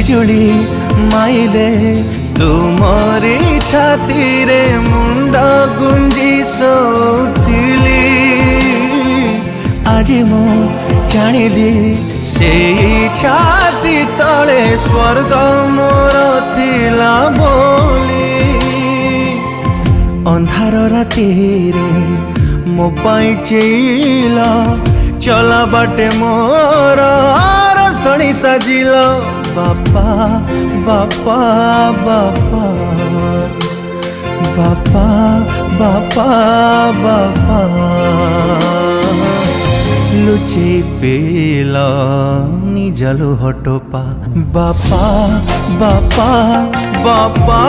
बिजुली माइले तुमरी छाती रे मुंड गुंजी सोथिली आज मु जानिली से छाती तले स्वर्ग मोर थिला बोली अंधार राति रे मो पाई चेल चला बाटे मोर रसणी साजिल बापा बापा बापा बापा बापा बापा लुचे पेल निजलु हटोपा बापा बापा बापा